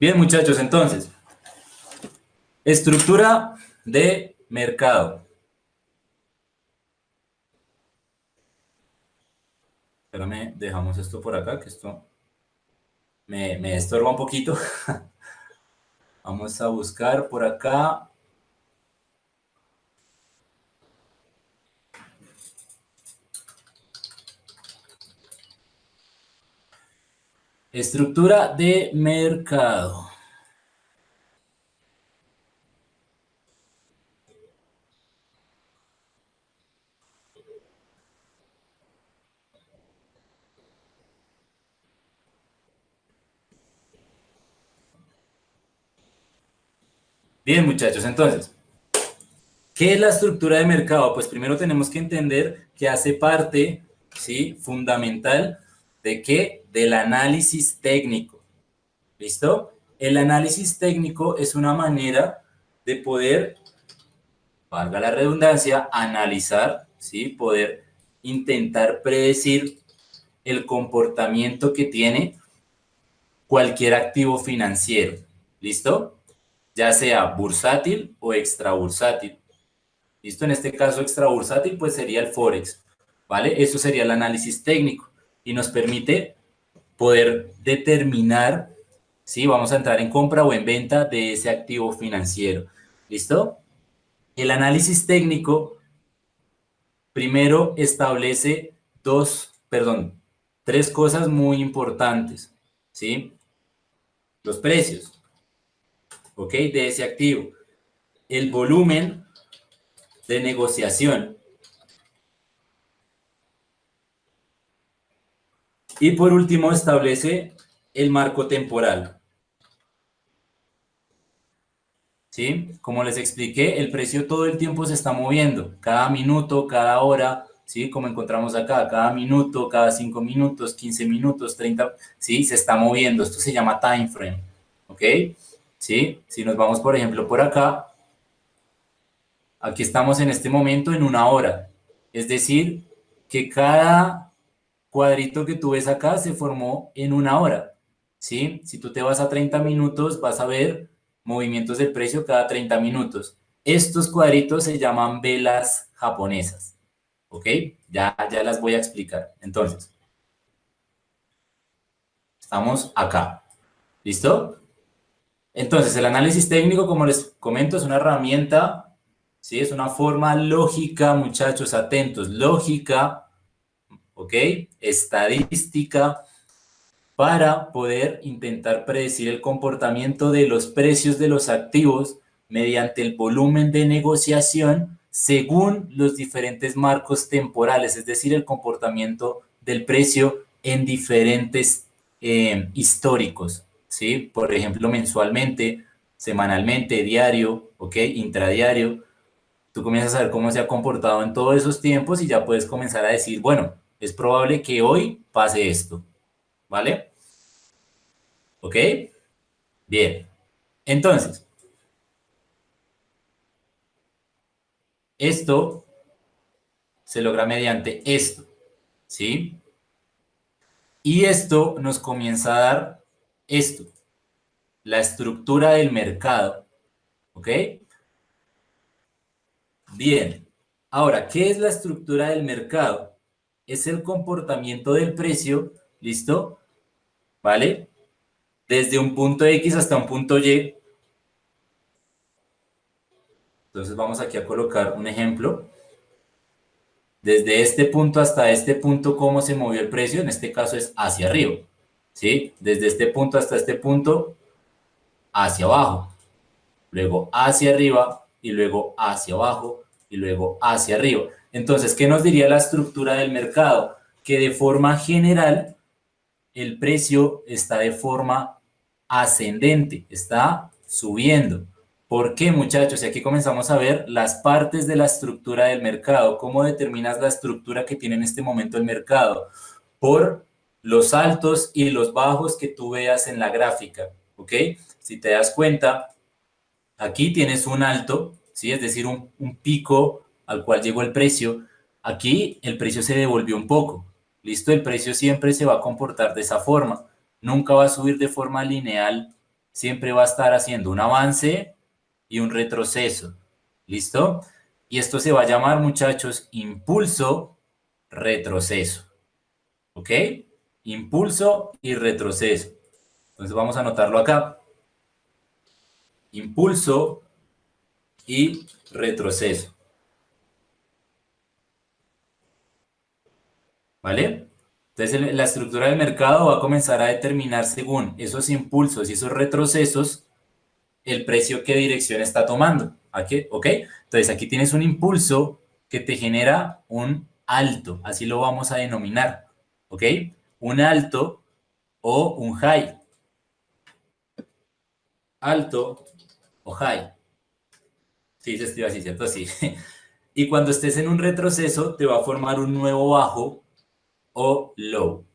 Bien, muchachos, entonces, estructura de mercado. Espérame, dejamos esto por acá, que esto me estorba un poquito. Vamos a buscar por acá. Estructura de mercado. Bien, muchachos, entonces, ¿qué es la estructura de mercado? Pues primero tenemos que entender que hace parte, ¿sí? Fundamental de qué? Del análisis técnico. ¿Listo? El análisis técnico es una manera de poder, valga la redundancia, analizar, ¿sí? Poder intentar predecir el comportamiento que tiene cualquier activo financiero. ¿Listo? Ya sea bursátil o extrabursátil. ¿Listo? En este caso extrabursátil pues sería el Forex, ¿vale? Eso sería el análisis técnico y nos permite poder determinar si vamos a entrar en compra o en venta de ese activo financiero. ¿Listo? El análisis técnico primero establece tres cosas muy importantes, ¿sí? Los precios, ¿ok? De ese activo, el volumen de negociación y por último establece el marco temporal, ¿sí? Como les expliqué, el precio todo el tiempo se está moviendo, cada minuto, cada hora, ¿sí? Como encontramos acá, cada minuto, cada 5 minutos, 15 minutos, 30, ¿sí? Se está moviendo, esto se llama time frame, ¿ok? ¿Sí? Si nos vamos, por ejemplo, por acá, aquí estamos en este momento en una hora, es decir, que cada cuadrito que tú ves acá se formó en una hora, ¿sí? Si tú te vas a 30 minutos, vas a ver movimientos del precio cada 30 minutos. Estos cuadritos se llaman velas japonesas, ¿ok? Ya las voy a explicar. Entonces, estamos acá, ¿listo? Entonces, el análisis técnico, como les comento, es una herramienta, ¿sí? Es una forma lógica, muchachos, atentos, lógica, ¿ok? Estadística, para poder intentar predecir el comportamiento de los precios de los activos mediante el volumen de negociación según los diferentes marcos temporales, es decir, el comportamiento del precio en diferentes históricos, ¿sí? Por ejemplo, mensualmente, semanalmente, diario, ¿ok? Intradiario. Tú comienzas a ver cómo se ha comportado en todos esos tiempos y ya puedes comenzar a decir, bueno, es probable que hoy pase esto, ¿vale? ¿Ok? Bien. Entonces, esto se logra mediante esto, ¿sí? Y esto nos comienza a dar esto, la estructura del mercado, ¿ok? Bien. Ahora, ¿qué es la estructura del mercado? Es el comportamiento del precio, ¿listo? ¿Vale? Desde un punto X hasta un punto Y. Entonces vamos aquí a colocar un ejemplo. Desde este punto hasta este punto, ¿cómo se movió el precio? En este caso es hacia arriba, ¿sí? Desde este punto hasta este punto, hacia abajo, luego hacia arriba y luego hacia abajo y luego hacia arriba. Entonces, ¿qué nos diría la estructura del mercado? Que de forma general el precio está de forma ascendente, está subiendo. ¿Por qué, muchachos? Y aquí comenzamos a ver las partes de la estructura del mercado. ¿Cómo determinas la estructura que tiene en este momento el mercado? Por los altos y los bajos que tú veas en la gráfica, ¿ok? Si te das cuenta, aquí tienes un alto, ¿sí? Es decir, un pico al cual llegó el precio. Aquí el precio se devolvió un poco. ¿Listo? El precio siempre se va a comportar de esa forma. Nunca va a subir de forma lineal, siempre va a estar haciendo un avance y un retroceso. ¿Listo? Y esto se va a llamar, muchachos, impulso, retroceso. ¿Ok? Impulso y retroceso. Entonces vamos a anotarlo acá. Impulso y retroceso. ¿Vale? Entonces la estructura del mercado va a comenzar a determinar según esos impulsos y esos retrocesos el precio qué dirección está tomando. ¿Ok? ¿Ok? Entonces aquí tienes un impulso que te genera un alto, así lo vamos a denominar. ¿Ok? Un alto o un high. Alto o high. Sí, se escribe así, ¿cierto? Sí. Y cuando estés en un retroceso, te va a formar un nuevo bajo o low.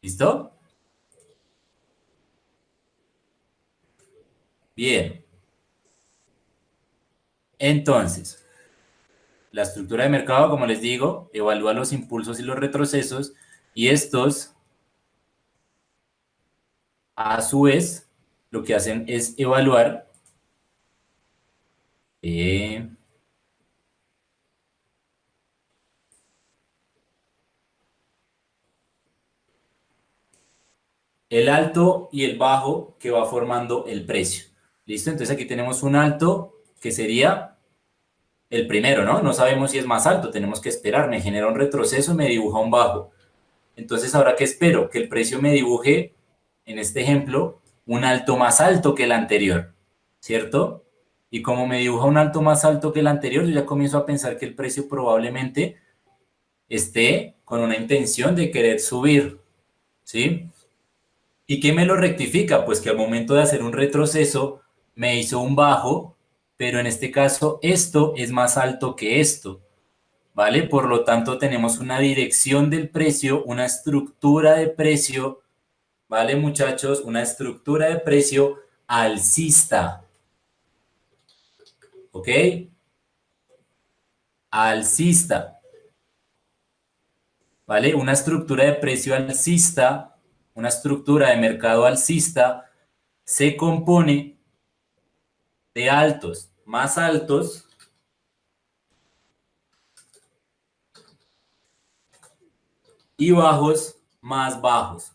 ¿Listo? Bien. Entonces, la estructura de mercado, como les digo, evalúa los impulsos y los retrocesos y estos, a su vez, lo que hacen es evaluar eh, el alto y el bajo que va formando el precio. ¿Listo? Entonces aquí tenemos un alto que sería el primero, ¿no? No sabemos si es más alto, tenemos que esperar, me genera un retroceso, me dibuja un bajo. Entonces, ¿ahora qué espero? Que el precio me dibuje, en este ejemplo, un alto más alto que el anterior, ¿cierto? Y como me dibuja un alto más alto que el anterior, yo ya comienzo a pensar que el precio probablemente esté con una intención de querer subir, ¿sí? ¿Y qué me lo rectifica? Pues que al momento de hacer un retroceso me hizo un bajo, pero en este caso esto es más alto que esto. ¿Vale? Por lo tanto, tenemos una dirección del precio, una estructura de precio, ¿vale, muchachos? Una estructura de precio alcista, ¿ok? Alcista, ¿vale? Una estructura de precio alcista, una estructura de mercado alcista, se compone de altos más altos y bajos más bajos,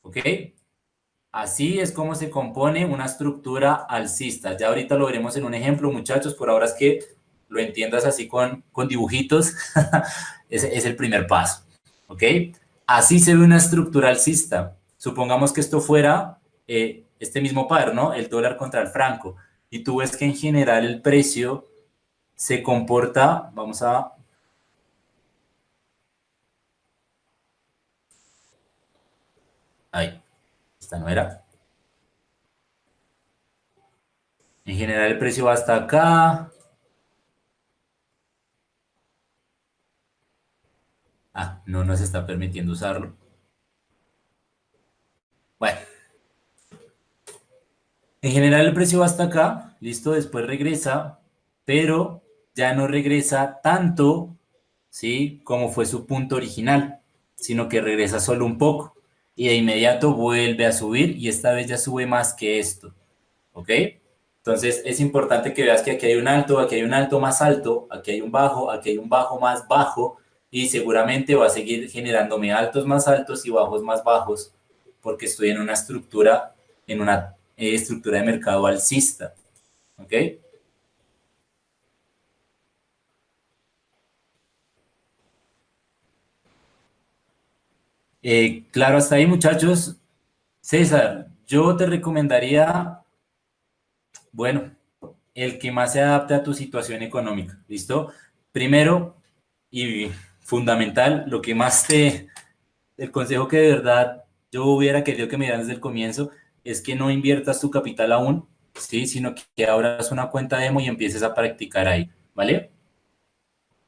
¿ok? Así es como se compone una estructura alcista. Ya ahorita lo veremos en un ejemplo, muchachos. Por ahora es que lo entiendas así con dibujitos. Ese es el primer paso. ¿Ok? Así se ve una estructura alcista. Supongamos que esto fuera este mismo par, ¿no? El dólar contra el franco. Y tú ves que en general el precio se comporta, vamos a... Ahí, esta no era. En general el precio va hasta acá. Ah, no nos está permitiendo usarlo. Bueno, en general el precio va hasta acá, listo, después regresa, pero ya no regresa tanto, ¿sí? Como fue su punto original, sino que regresa solo un poco y de inmediato vuelve a subir y esta vez ya sube más que esto, ¿ok? Entonces es importante que veas que aquí hay un alto, aquí hay un alto más alto, aquí hay un bajo, aquí hay un bajo más bajo y seguramente va a seguir generándome altos más altos y bajos más bajos porque estoy en una estructura, en una estructura de mercado alcista, ¿ok? Claro, hasta ahí muchachos. César, yo te recomendaría, bueno, el que más se adapte a tu situación económica, ¿listo? Primero y fundamental, lo que más te, el consejo que de verdad yo hubiera querido que me dieran desde el comienzo es que no inviertas tu capital aún, ¿sí? Sino que abras una cuenta demo y empieces a practicar ahí, ¿vale?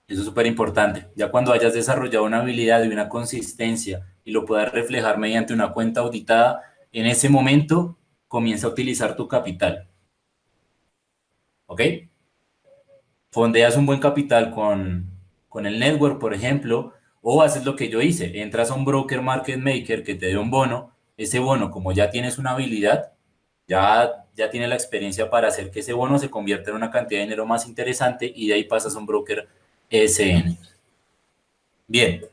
Eso es súper importante. Ya cuando hayas desarrollado una habilidad y una consistencia y lo puedas reflejar mediante una cuenta auditada, en ese momento comienza a utilizar tu capital, ¿ok? Fondeas un buen capital con el network, por ejemplo, o haces lo que yo hice, entras a un broker market maker que te dé un bono ese bono, como ya tienes una habilidad, ya tienes la experiencia para hacer que ese bono se convierta en una cantidad de dinero más interesante y de ahí pasas a un broker ESN. Bien,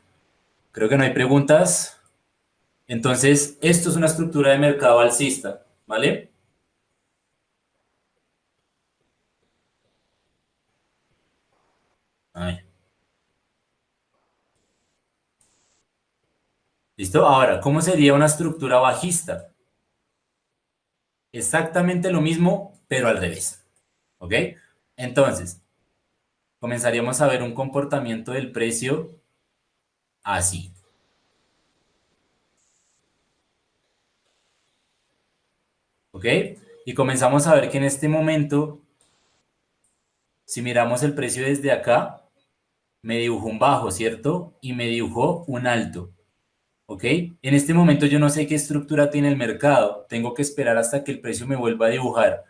creo que no hay preguntas. Entonces, esto es una estructura de mercado alcista, ¿vale? Ay, ¿listo? Ahora, ¿cómo sería una estructura bajista? Exactamente lo mismo, pero al revés, ¿ok? Entonces, comenzaríamos a ver un comportamiento del precio así, ¿ok? Y comenzamos a ver que en este momento, si miramos el precio desde acá, me dibujó un bajo, ¿cierto? Y me dibujó un alto, ¿ok? En este momento yo no sé qué estructura tiene el mercado, tengo que esperar hasta que el precio me vuelva a dibujar.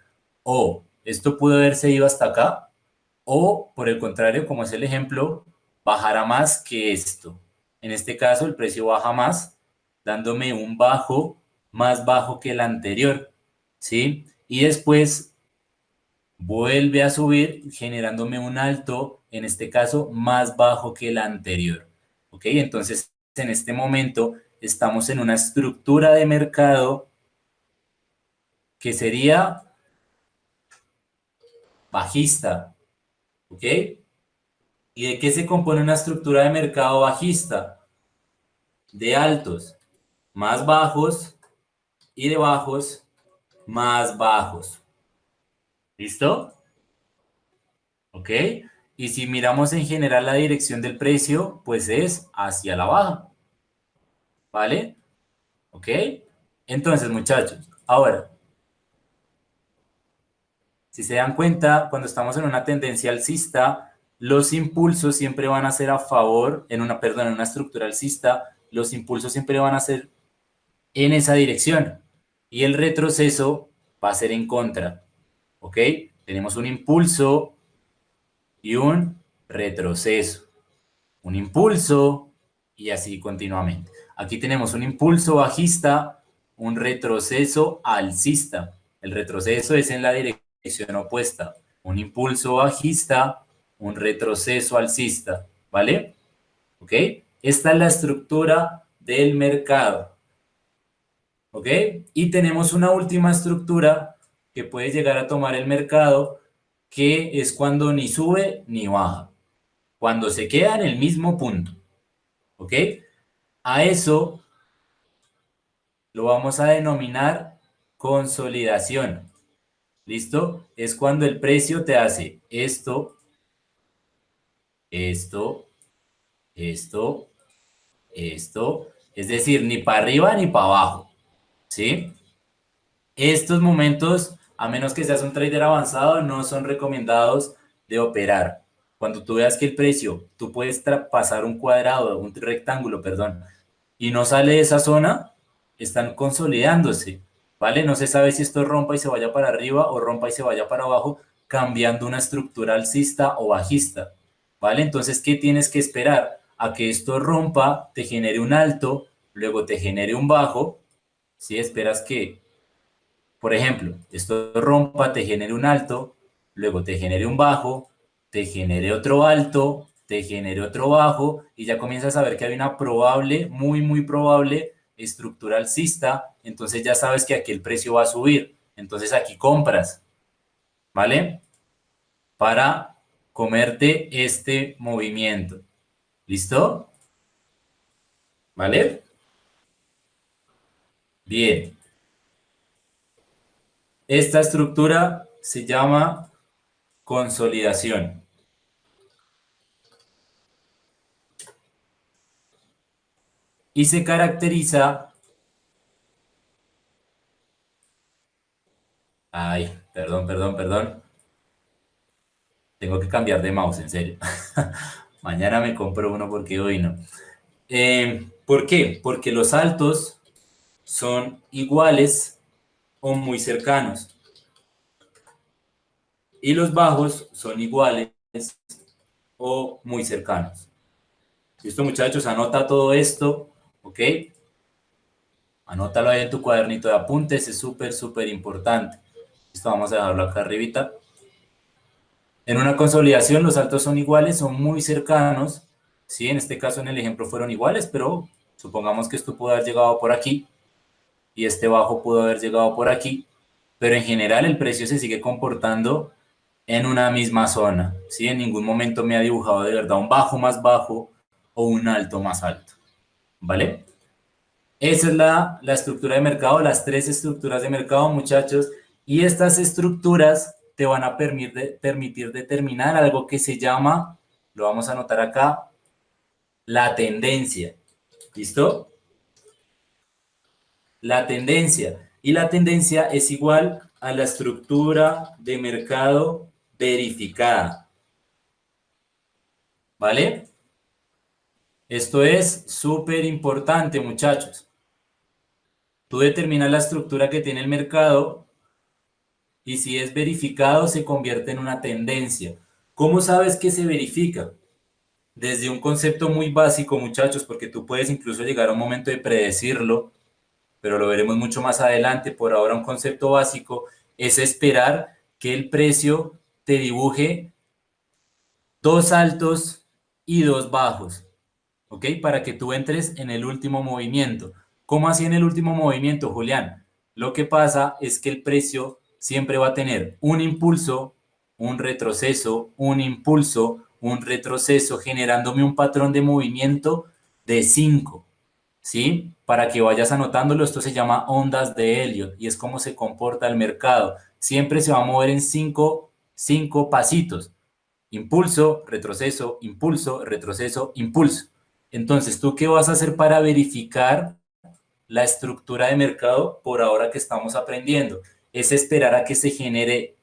O esto pudo haberse ido hasta acá, o por el contrario, como es el ejemplo, bajará más que esto. En este caso, el precio baja más, dándome un bajo más bajo que el anterior, ¿sí? Y después vuelve a subir, generándome un alto, en este caso, más bajo que el anterior, ¿ok? Entonces, en este momento, estamos en una estructura de mercado que sería bajista, ¿ok? ¿Y de qué se compone una estructura de mercado bajista? De altos más bajos y de bajos más bajos. ¿Listo? ¿Ok? Y si miramos en general la dirección del precio, pues es hacia la baja. ¿Vale? ¿Ok? Entonces, muchachos, ahora, si se dan cuenta, cuando estamos en una tendencia alcista, los impulsos siempre van a ser a favor, perdón, en una estructura alcista, los impulsos siempre van a ser en esa dirección y el retroceso va a ser en contra. ¿Ok? Tenemos un impulso y un retroceso. Un impulso y así continuamente. Aquí tenemos un impulso bajista, un retroceso alcista. El retroceso es en la dirección opuesta. Un impulso bajista, un retroceso alcista. ¿Vale? ¿Ok? Esta es la estructura del mercado. ¿Ok? Y tenemos una última estructura que puede llegar a tomar el mercado, que es cuando ni sube ni baja, cuando se queda en el mismo punto. ¿Ok? A eso lo vamos a denominar consolidación. ¿Listo? Es cuando el precio te hace esto, esto, esto, esto, es decir, ni para arriba ni para abajo. ¿Sí? Estos momentos, a menos que seas un trader avanzado, no son recomendados de operar. Cuando tú veas que el precio, tú puedes pasar un cuadrado, un rectángulo, perdón, y no sale de esa zona, están consolidándose, ¿vale? No se sabe si esto rompa y se vaya para arriba o rompa y se vaya para abajo, cambiando una estructura alcista o bajista, ¿vale? Entonces, ¿qué tienes que esperar? A que esto rompa, te genere un alto, luego te genere un bajo, si esperas que por ejemplo, esto rompa, te genere un alto, luego te genere un bajo, te genere otro alto, te genere otro bajo y ya comienzas a ver que hay una probable, muy probable estructura alcista, entonces ya sabes que aquí el precio va a subir, entonces aquí compras, ¿vale? Para comerte este movimiento. ¿Listo? ¿Vale? Bien. Esta estructura se llama consolidación. Y se caracteriza, ay, perdón, tengo que cambiar de mouse, en serio. Mañana me compro uno porque hoy no. ¿Por qué? Porque los altos son iguales o muy cercanos y los bajos son iguales o muy cercanos. ¿Listo, muchachos? Anota todo esto, ¿ok? Anótalo ahí en tu cuadernito de apuntes, es súper, súper importante. Listo, vamos a dejarlo acá arribita. En una consolidación los saltos son iguales, son muy cercanos. Sí, en este caso en el ejemplo fueron iguales, pero supongamos que esto pudo haber llegado por aquí y este bajo pudo haber llegado por aquí, pero en general el precio se sigue comportando en una misma zona, ¿sí? En ningún momento me ha dibujado de verdad un bajo más bajo o un alto más alto, ¿vale? Esa es la estructura de mercado, las tres estructuras de mercado, muchachos, y estas estructuras te van a permitir determinar algo que se llama, lo vamos a anotar acá, la tendencia, ¿listo? La tendencia. Y la tendencia es igual a la estructura de mercado verificada. ¿Vale? Esto es súper importante, muchachos. Tú determinas la estructura que tiene el mercado y si es verificado se convierte en una tendencia. ¿Cómo sabes que se verifica? Desde un concepto muy básico, muchachos, porque tú puedes incluso llegar a un momento de predecirlo, pero lo veremos mucho más adelante. Por ahora, un concepto básico es esperar que el precio te dibuje dos altos y dos bajos, ¿ok? Para que tú entres en el último movimiento. ¿Cómo así en el último movimiento, Julián? Lo que pasa es que el precio siempre va a tener un impulso, un retroceso, un impulso, un retroceso, generándome un patrón de movimiento de 5. ¿Sí? Para que vayas anotándolo, esto se llama ondas de Elliot y es cómo se comporta el mercado. Siempre se va a mover en cinco pasitos. Impulso, retroceso, impulso, retroceso, impulso. Entonces, ¿tú qué vas a hacer para verificar la estructura de mercado por ahora que estamos aprendiendo? Es esperar a que se genere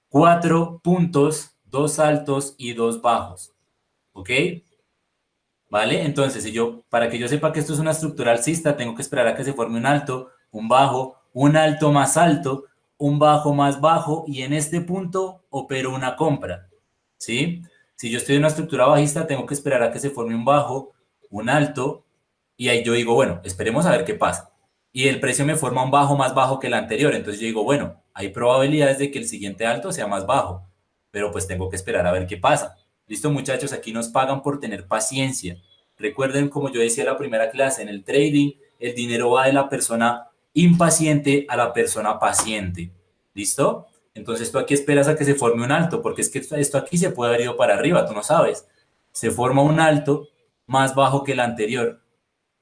4 puntos, 2 altos y 2 bajos. ¿Ok? ¿Vale? Entonces, para que yo sepa que esto es una estructura alcista, tengo que esperar a que se forme un alto, un bajo, un alto más alto, un bajo más bajo, y en este punto opero una compra, ¿sí? Si yo estoy en una estructura bajista, tengo que esperar a que se forme un bajo, un alto, y ahí yo digo, bueno, esperemos a ver qué pasa. Y el precio me forma un bajo más bajo que el anterior, entonces yo digo, bueno, hay probabilidades de que el siguiente alto sea más bajo, pero pues tengo que esperar a ver qué pasa. Listo, muchachos, aquí nos pagan por tener paciencia. Recuerden, como yo decía en la primera clase, en el trading, el dinero va de la persona impaciente a la persona paciente. ¿Listo? Entonces tú aquí esperas a que se forme un alto, porque es que esto aquí se puede haber ido para arriba, tú no sabes. Se forma un alto más bajo que el anterior.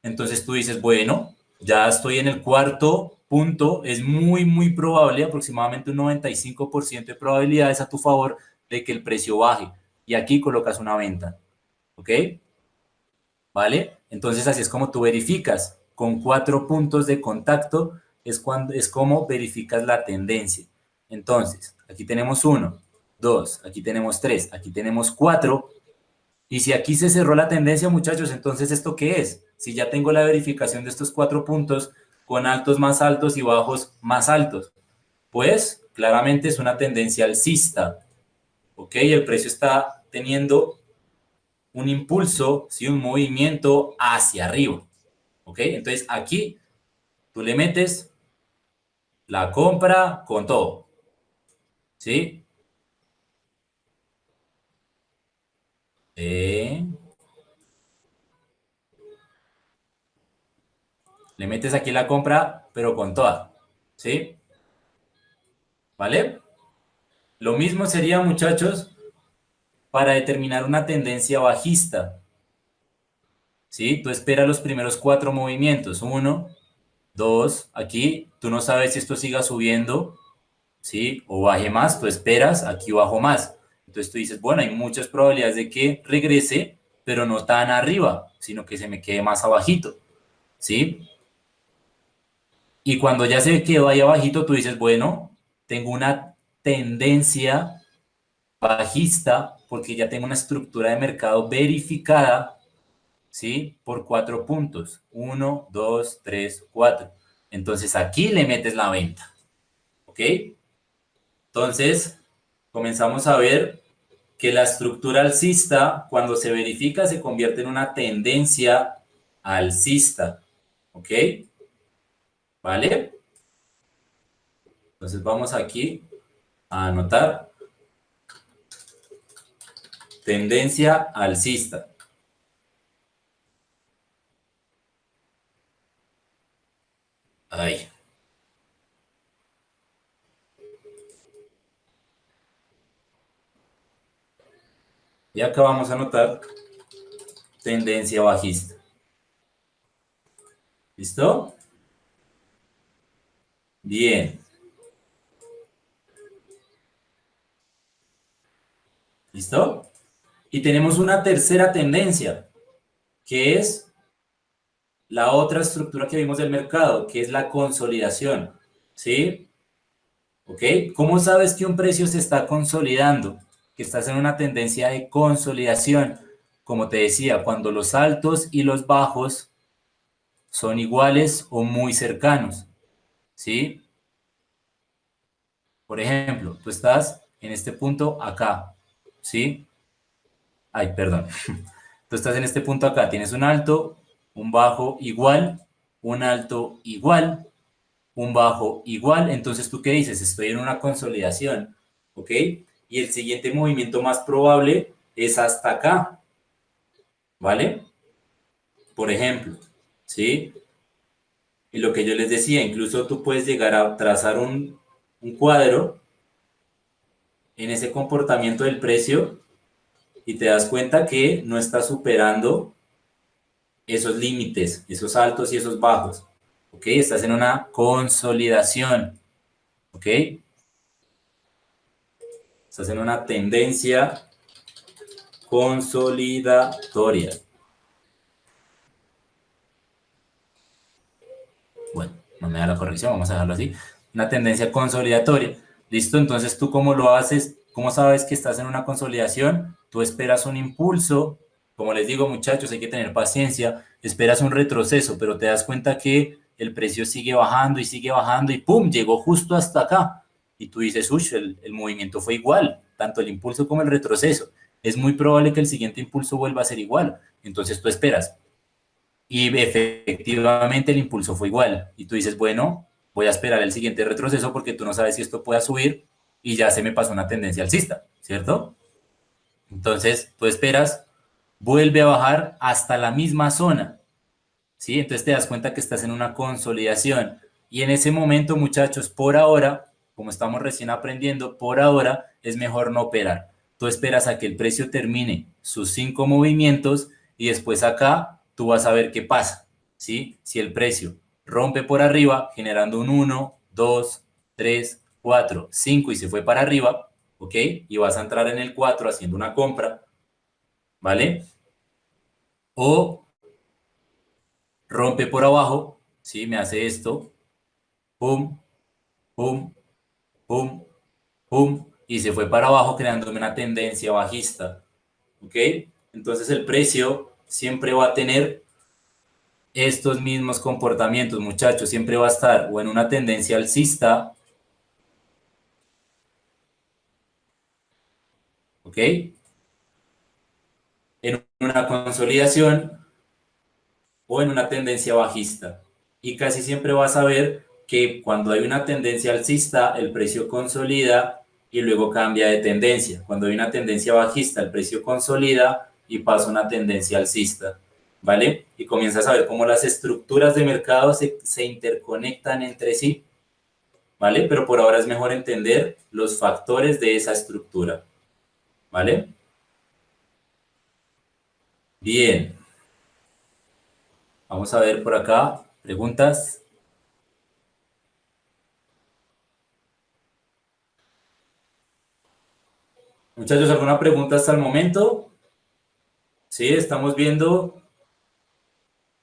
Entonces tú dices, bueno, ya estoy en el cuarto punto, es muy, muy probable, aproximadamente un 95% de probabilidades a tu favor de que el precio baje. Y aquí colocas una venta. ¿Ok? ¿Vale? Entonces así es como tú verificas. Con 4 puntos de contacto es como verificas la tendencia. Entonces, aquí tenemos 1, 2, aquí tenemos 3, aquí tenemos 4. Y si aquí se cerró la tendencia, muchachos, entonces ¿esto qué es? Si ya tengo la verificación de estos 4 puntos con altos más altos y bajos más altos, pues claramente es una tendencia alcista. ¿Ok? El precio está teniendo un impulso, ¿sí? Un movimiento hacia arriba. ¿Ok? Entonces aquí tú le metes la compra con todo. ¿Sí? Eh, Le metes aquí la compra, pero con toda. ¿Sí? ¿Vale? Lo mismo sería, muchachos, para determinar una tendencia bajista. ¿Sí? Tú esperas los primeros 4 movimientos. Uno, dos, aquí. Tú no sabes si esto siga subiendo, ¿sí? O baje más. Tú esperas, aquí bajo más. Entonces tú dices, bueno, hay muchas probabilidades de que regrese, pero no tan arriba, sino que se me quede más abajito. ¿Sí? Y cuando ya se quedó ahí abajito, tú dices, bueno, tengo una tendencia bajista porque ya tengo una estructura de mercado verificada, ¿sí? Por 4 puntos. Uno, dos, tres, cuatro. Entonces aquí le metes la venta, ¿ok? Entonces comenzamos a ver que la estructura alcista, cuando se verifica, se convierte en una tendencia alcista, ¿ok? ¿vale? Entonces vamos aquí a anotar tendencia alcista. Ahí. Y acá vamos a anotar tendencia bajista. ¿Listo? Bien. ¿Listo? Y tenemos una tercera tendencia, que es la otra estructura que vimos del mercado, que es la consolidación. ¿Sí? ¿Ok? ¿Cómo sabes que un precio se está consolidando? Que estás en una tendencia de consolidación. Como te decía, cuando los altos y los bajos son iguales o muy cercanos. ¿Sí? Por ejemplo, tú estás en este punto acá. ¿Sí? Ay, perdón. Tú estás en este punto acá. Tienes un alto, un bajo igual, un alto igual, un bajo igual. Entonces, ¿tú qué dices? Estoy en una consolidación, ¿ok? Y el siguiente movimiento más probable es hasta acá, ¿vale? Por ejemplo, ¿sí? Y lo que yo les decía, incluso tú puedes llegar a trazar un cuadro en ese comportamiento del precio y te das cuenta que no está superando esos límites, esos altos y esos bajos, ¿ok? Estás en una consolidación, ¿ok? Estás en una tendencia consolidatoria. Bueno, no me da la corrección, vamos a dejarlo así. Una tendencia consolidatoria. ¿Listo? Entonces, ¿tú cómo lo haces? ¿Cómo sabes que estás en una consolidación? Tú esperas un impulso. Como les digo, muchachos, hay que tener paciencia. Esperas un retroceso, pero te das cuenta que el precio sigue bajando y ¡pum! Llegó justo hasta acá. Y tú dices, uy, el movimiento fue igual, tanto el impulso como el retroceso. Es muy probable que el siguiente impulso vuelva a ser igual. Entonces tú esperas. Y efectivamente el impulso fue igual. Y tú dices, bueno, voy a esperar el siguiente retroceso porque tú no sabes si esto pueda subir y ya se me pasó una tendencia alcista, ¿cierto? Entonces tú esperas, vuelve a bajar hasta la misma zona, ¿sí? Entonces te das cuenta que estás en una consolidación. Y en ese momento, muchachos, por ahora, como estamos recién aprendiendo, por ahora es mejor no operar. Tú esperas a que el precio termine sus 5 movimientos y después acá tú vas a ver qué pasa, ¿sí? Si el precio rompe por arriba, generando un 1, 2, 3, 4, 5 y se fue para arriba, ¿ok? Y vas a entrar en el 4 haciendo una compra, ¿vale? O rompe por abajo, ¿sí? Me hace esto, pum, pum, pum, pum, y se fue para abajo creándome una tendencia bajista, ¿ok? Entonces el precio siempre va a tener estos mismos comportamientos, muchachos, siempre va a estar o en una tendencia alcista, ¿ok? En una consolidación o en una tendencia bajista. Y casi siempre vas a ver que cuando hay una tendencia alcista, el precio consolida y luego cambia de tendencia. Cuando hay una tendencia bajista, el precio consolida y pasa una tendencia alcista, ¿vale? Y comienzas a ver cómo las estructuras de mercado se interconectan entre sí, ¿vale? Pero por ahora es mejor entender los factores de esa estructura, ¿vale? Bien, vamos a ver por acá preguntas. Muchachos, ¿alguna pregunta hasta el momento? Sí, estamos viendo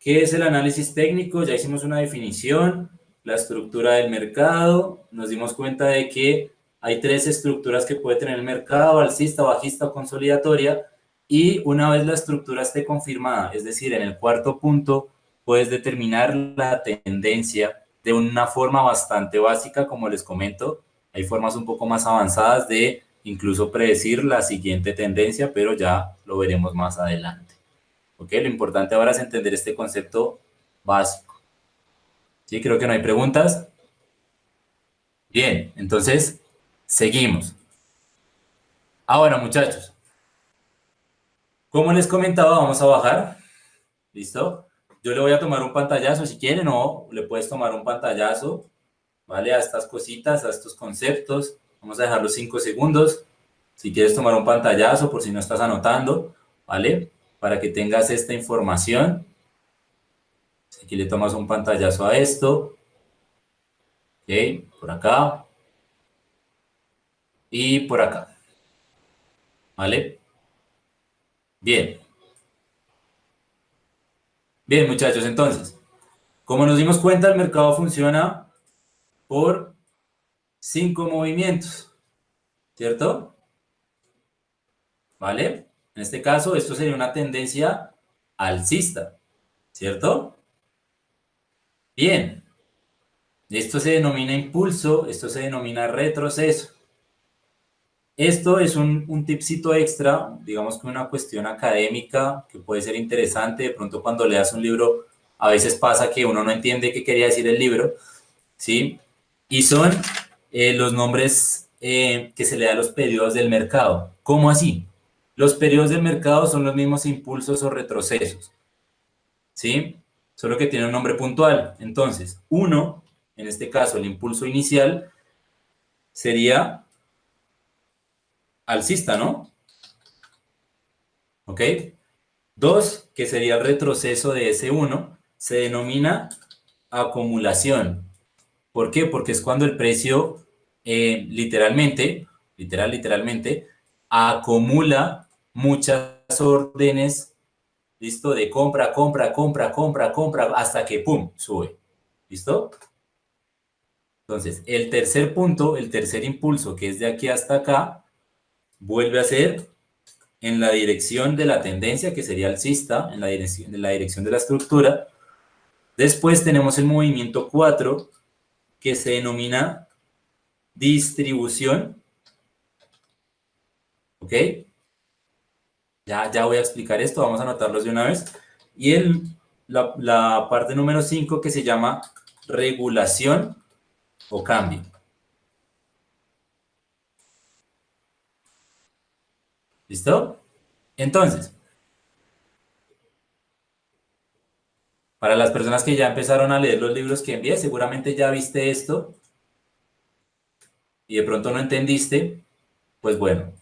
qué es el análisis técnico, ya hicimos una definición, la estructura del mercado, nos dimos cuenta de que hay 3 estructuras que puede tener el mercado, alcista, bajista o consolidatoria, y una vez la estructura esté confirmada, es decir, en el cuarto punto, puedes determinar la tendencia de una forma bastante básica, como les comento, hay formas un poco más avanzadas de incluso predecir la siguiente tendencia, pero ya lo veremos más adelante. ¿Ok? Lo importante ahora es entender este concepto básico. Sí, creo que no hay preguntas. Bien, entonces, seguimos. Ahora, muchachos, como les comentaba, vamos a bajar. ¿Listo? Yo le voy a tomar un pantallazo si quieren o le puedes tomar un pantallazo, ¿vale? A estas cositas, a estos conceptos. Vamos a dejar los 5 segundos. Si quieres tomar un pantallazo por si no estás anotando, ¿vale? Para que tengas esta información. Aquí le tomas un pantallazo a esto. Ok, por acá. Y por acá. ¿Vale? Bien. Bien, muchachos, entonces, como nos dimos cuenta, el mercado funciona por 5 movimientos, ¿cierto? ¿Vale? En este caso, esto sería una tendencia alcista, ¿cierto? Bien, esto se denomina impulso, esto se denomina retroceso. Esto es un tipcito extra, digamos que una cuestión académica que puede ser interesante. De pronto cuando leas un libro, a veces pasa que uno no entiende qué quería decir el libro, ¿sí? Y son los nombres que se le da a los periodos del mercado. ¿Cómo así? Los periodos del mercado son los mismos impulsos o retrocesos, ¿sí? Solo que tiene un nombre puntual. Entonces, uno, en este caso el impulso inicial, sería alcista, ¿no? ¿Ok? Dos, que sería el retroceso de ese uno, se denomina acumulación. ¿Por qué? Porque es cuando el precio literalmente, acumula muchas órdenes, ¿listo? De compra, compra, compra, compra, compra, hasta que, ¡pum!, sube. ¿Listo? Entonces, el tercer punto, el tercer impulso, que es de aquí hasta acá, vuelve a ser en la dirección de la tendencia, que sería alcista, en la dirección de la estructura. Después tenemos el movimiento 4, que se denomina distribución. ¿Ok? Ya voy a explicar esto, vamos a anotarlos de una vez. Y la parte número 5 que se llama regulación o cambio. ¿Listo? Entonces, para las personas que ya empezaron a leer los libros que envié, seguramente ya viste esto y de pronto no entendiste, pues bueno.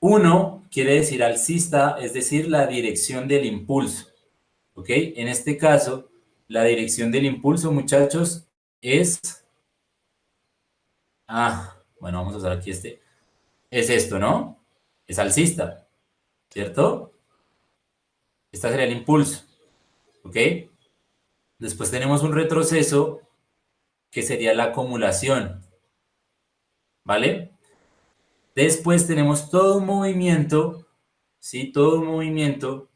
Uno quiere decir alcista, es decir, la dirección del impulso. ¿Ok? En este caso, la dirección del impulso, muchachos, es... bueno, vamos a usar aquí este. Es esto, ¿no? Es alcista, ¿cierto? Este sería el impulso, ¿ok? Después tenemos un retroceso que sería la acumulación, ¿vale? Después tenemos todo un movimiento, ¿sí? Todo un movimiento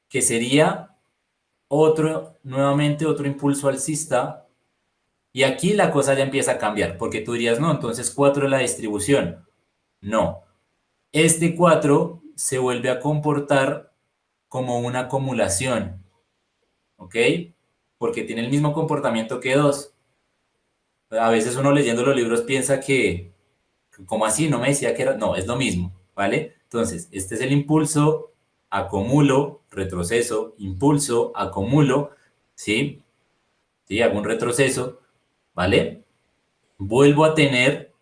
que sería nuevamente otro impulso alcista. Y aquí la cosa ya empieza a cambiar, porque tú dirías, no, entonces 4 es la distribución. No, este 4 se vuelve a comportar como una acumulación, ¿ok? Porque tiene el mismo comportamiento que 2. A veces uno leyendo los libros piensa que, ¿cómo así? No me decía que era, no, es lo mismo, ¿vale? Entonces, este es el impulso, acumulo, retroceso, impulso, acumulo, ¿sí? ¿Sí? Hago un retroceso, ¿vale? Vuelvo a tener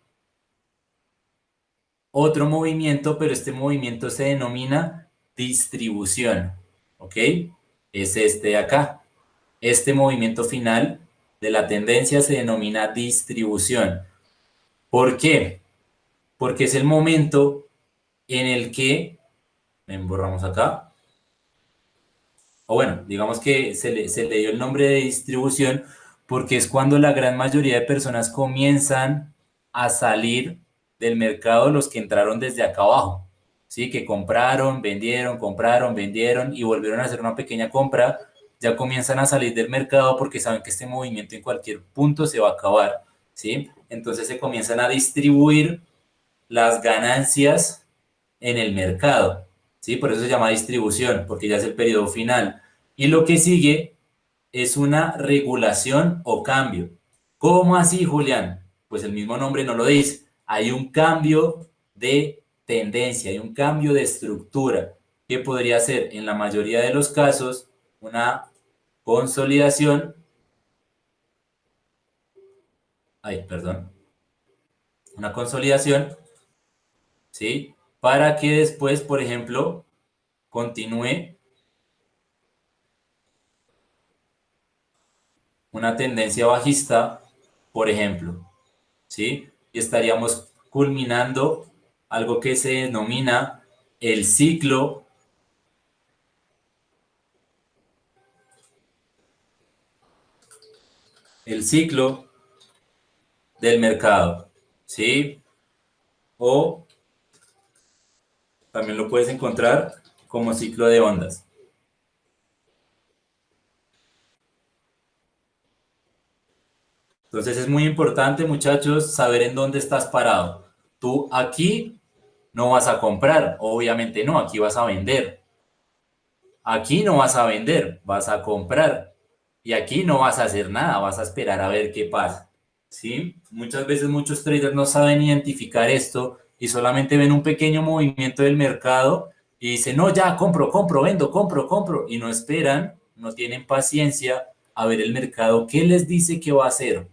otro movimiento, pero este movimiento se denomina distribución, ¿ok? Es este de acá. Este movimiento final de la tendencia se denomina distribución. ¿Por qué? Porque es el momento en el que, borramos acá, o bueno, digamos que se le dio el nombre de distribución porque es cuando la gran mayoría de personas comienzan a salir del mercado los que entraron desde acá abajo, ¿sí? Que compraron, vendieron y volvieron a hacer una pequeña compra, ya comienzan a salir del mercado porque saben que este movimiento en cualquier punto se va a acabar, ¿sí? Entonces se comienzan a distribuir las ganancias en el mercado, ¿sí? Por eso se llama distribución, porque ya es el periodo final. Y lo que sigue es una regulación o cambio. ¿Cómo así, Julián? Pues el mismo nombre no lo dice. Hay un cambio de tendencia, hay un cambio de estructura que podría ser en la mayoría de los casos una consolidación, perdón, una consolidación, ¿sí? Para que después, por ejemplo, continúe una tendencia bajista, por ejemplo, ¿sí? Y estaríamos culminando algo que se denomina el ciclo, el ciclo del mercado, ¿sí? O también lo puedes encontrar como ciclo de ondas. Entonces es muy importante, muchachos, saber en dónde estás parado. Tú aquí no vas a comprar, obviamente no, aquí vas a vender. Aquí no vas a vender, vas a comprar. Y aquí no vas a hacer nada, vas a esperar a ver qué pasa. ¿Sí? Muchas veces muchos traders no saben identificar esto y solamente ven un pequeño movimiento del mercado y dicen, no, ya, compro, compro, vendo, compro, compro. Y no esperan, no tienen paciencia a ver el mercado qué les dice que va a hacer.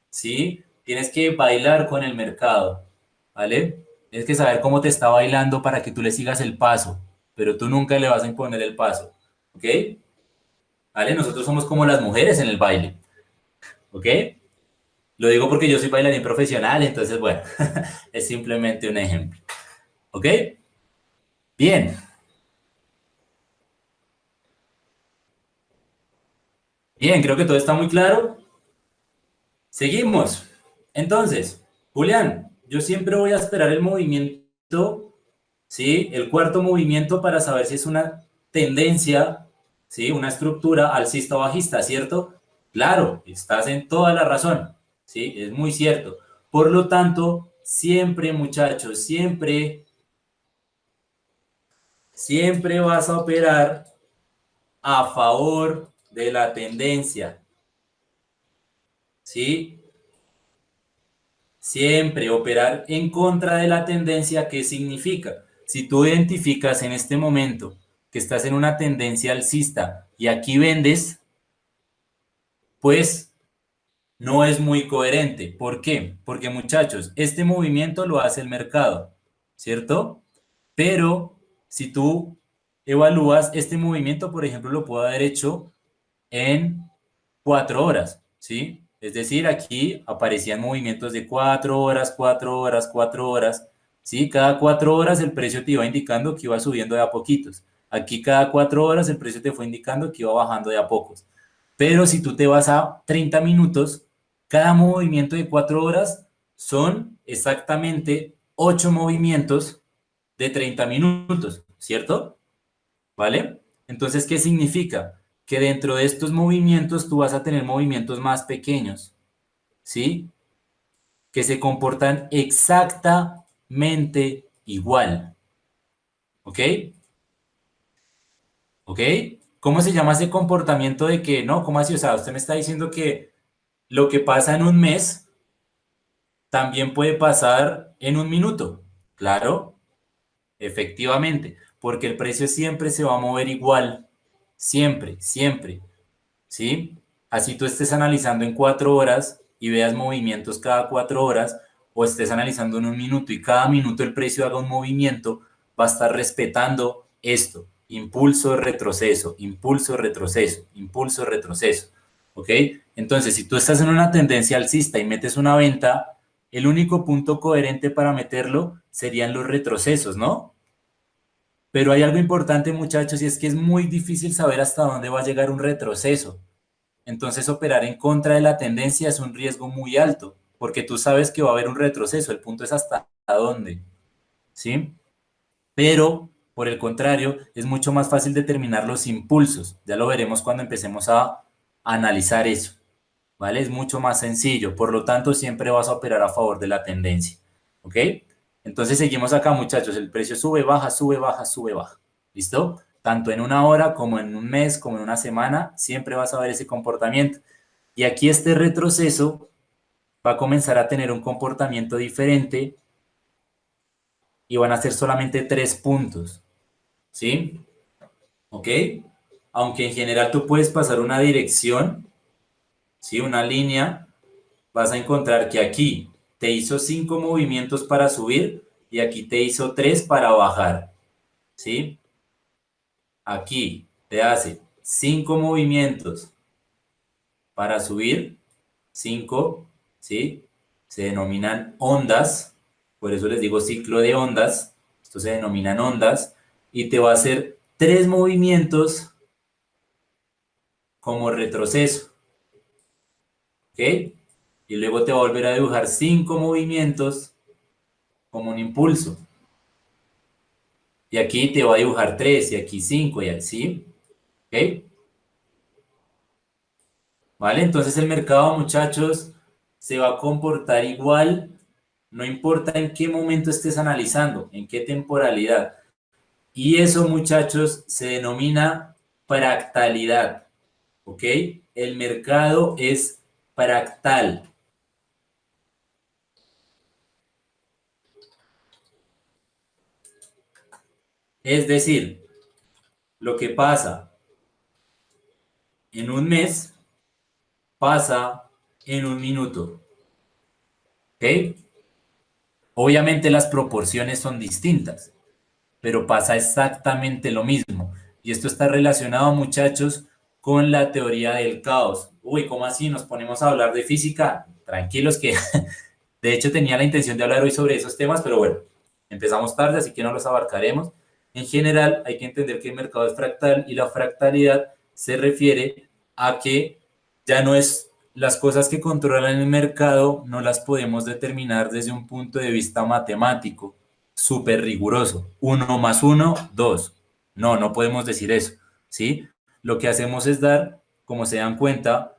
¿Sí? Tienes que bailar con el mercado, ¿vale? Tienes que saber cómo te está bailando para que tú le sigas el paso, pero tú nunca le vas a imponer el paso, ¿ok? ¿Vale? Nosotros somos como las mujeres en el baile, ¿ok? Lo digo porque yo soy bailarín profesional, entonces, bueno, es simplemente un ejemplo, ¿ok? Bien, bien, creo que todo está muy claro. Seguimos. Entonces, Julián, yo siempre voy a esperar el movimiento, ¿sí? El cuarto movimiento para saber si es una tendencia, ¿sí? Una estructura alcista o bajista, ¿cierto? Claro, estás en toda la razón, ¿sí? Es muy cierto. Por lo tanto, siempre, muchachos, siempre vas a operar a favor de la tendencia, ¿sí? Siempre operar en contra de la tendencia, ¿qué significa? Si tú identificas en este momento que estás en una tendencia alcista y aquí vendes, pues no es muy coherente. ¿Por qué? Porque muchachos, este movimiento lo hace el mercado, ¿cierto? Pero si tú evalúas este movimiento, por ejemplo, lo puedo haber hecho en 4 horas, ¿sí? Es decir, aquí aparecían movimientos de 4 horas, 4 horas, 4 horas, ¿sí? Cada 4 horas el precio te iba indicando que iba subiendo de a poquitos. Aquí cada 4 horas el precio te fue indicando que iba bajando de a pocos. Pero si tú te vas a 30 minutos, cada movimiento de 4 horas son exactamente 8 movimientos de 30 minutos, ¿cierto? ¿Vale? Entonces, ¿qué significa? Que dentro de estos movimientos tú vas a tener movimientos más pequeños, ¿sí? Que se comportan exactamente igual, ¿ok? ¿Ok? ¿Cómo se llama ese comportamiento de que, no, cómo así? O sea, usted me está diciendo que lo que pasa en un mes también puede pasar en un minuto. Claro, efectivamente, porque el precio siempre se va a mover igual, siempre, siempre. ¿Sí? Así tú estés analizando en 4 horas y veas movimientos cada 4 horas, o estés analizando en un minuto y cada minuto el precio haga un movimiento, va a estar respetando esto. Impulso, retroceso, impulso, retroceso, impulso, retroceso. ¿Ok? Entonces, si tú estás en una tendencia alcista y metes una venta, el único punto coherente para meterlo serían los retrocesos, ¿no? Pero hay algo importante, muchachos, y es que es muy difícil saber hasta dónde va a llegar un retroceso. Entonces, operar en contra de la tendencia es un riesgo muy alto, porque tú sabes que va a haber un retroceso, el punto es hasta dónde, ¿sí? Pero, por el contrario, es mucho más fácil determinar los impulsos. Ya lo veremos cuando empecemos a analizar eso, ¿vale? Es mucho más sencillo, por lo tanto, siempre vas a operar a favor de la tendencia, ¿ok? Entonces, seguimos acá, muchachos, el precio sube, baja, sube, baja, sube, baja, ¿listo? tanto en una hora como en un mes, como en una semana, siempre vas a ver ese comportamiento. Y aquí este retroceso va a comenzar a tener un comportamiento diferente y van a ser solamente 3 puntos, ¿sí? ¿Ok? Aunque en general tú puedes pasar una dirección, ¿sí? Una línea, vas a encontrar que aquí te hizo 5 movimientos para subir y aquí te hizo 3 para bajar, ¿sí? Aquí te hace 5 movimientos para subir, 5, ¿sí? Se denominan ondas, por eso les digo ciclo de ondas, esto se denominan ondas, y te va a hacer 3 movimientos como retroceso, ¿ok? Y luego te va a volver a dibujar 5 movimientos como un impulso. Y aquí te va a dibujar 3 y aquí 5 y así, ¿ok? ¿Vale? Entonces el mercado, muchachos, se va a comportar igual, no importa en qué momento estés analizando, en qué temporalidad. Y eso, muchachos, se denomina fractalidad, ¿ok? El mercado es fractal. Es decir, lo que pasa en un mes pasa en un minuto, ¿ok? Obviamente las proporciones son distintas, pero pasa exactamente lo mismo. Y esto está relacionado, muchachos, con la teoría del caos. Uy, ¿cómo así? Nos ponemos a hablar de física. Tranquilos que de hecho tenía la intención de hablar hoy sobre esos temas, pero bueno, empezamos tarde, así que no los abarcaremos. En general, hay que entender que el mercado es fractal y la fractalidad se refiere a que ya no es las cosas que controlan el mercado, no las podemos determinar desde un punto de vista matemático, súper riguroso. 1 más 1, 2. No, no podemos decir eso, ¿sí? Lo que hacemos es dar, como se dan cuenta,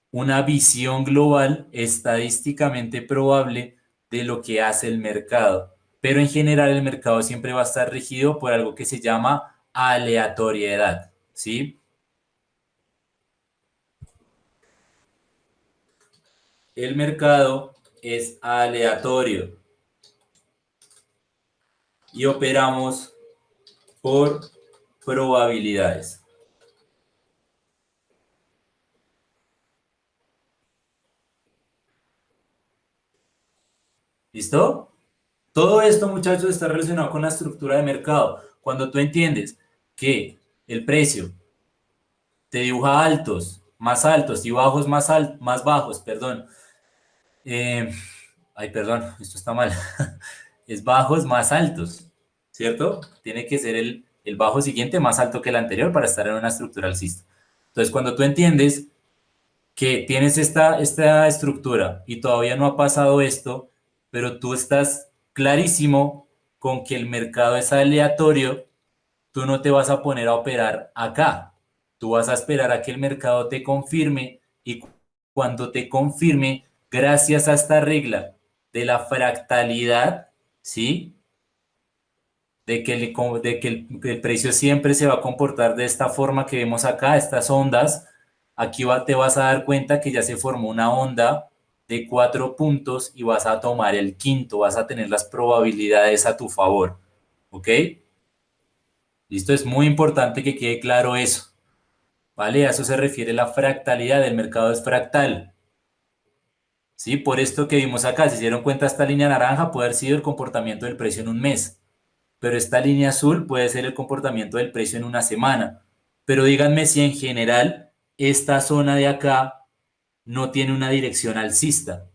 una visión global estadísticamente probable de lo que hace el mercado. Pero en general el mercado siempre va a estar regido por algo que se llama aleatoriedad, ¿sí? El mercado es aleatorio y operamos por probabilidades. ¿Listo? Todo esto, muchachos, está relacionado con la estructura de mercado. Cuando tú entiendes que el precio te dibuja altos y bajos más bajos, perdón. Eh, Ay, perdón, esto está mal. Es bajos más altos, ¿cierto? Tiene que ser el bajo siguiente más alto que el anterior para estar en una estructura alcista. Entonces, cuando tú entiendes que tienes esta estructura y todavía no ha pasado esto, pero tú estás clarísimo con que el mercado es aleatorio, tú no te vas a poner a operar acá. Tú vas a esperar a que el mercado te confirme y cuando te confirme, gracias a esta regla de la fractalidad, ¿sí? De que el precio siempre se va a comportar de esta forma que vemos acá, estas ondas. Aquí te vas a dar cuenta que ya se formó una onda de 4 puntos y vas a tomar el quinto, vas a tener las probabilidades a tu favor. ¿Ok? Listo, es muy importante que quede claro eso. ¿Vale? A eso se refiere la fractalidad, el mercado es fractal. ¿Sí? Por esto que vimos acá, si se dieron cuenta, esta línea naranja puede haber sido el comportamiento del precio en un mes, pero esta línea azul puede ser el comportamiento del precio en una semana. Pero díganme si en general esta zona de acá no tiene una dirección alcista.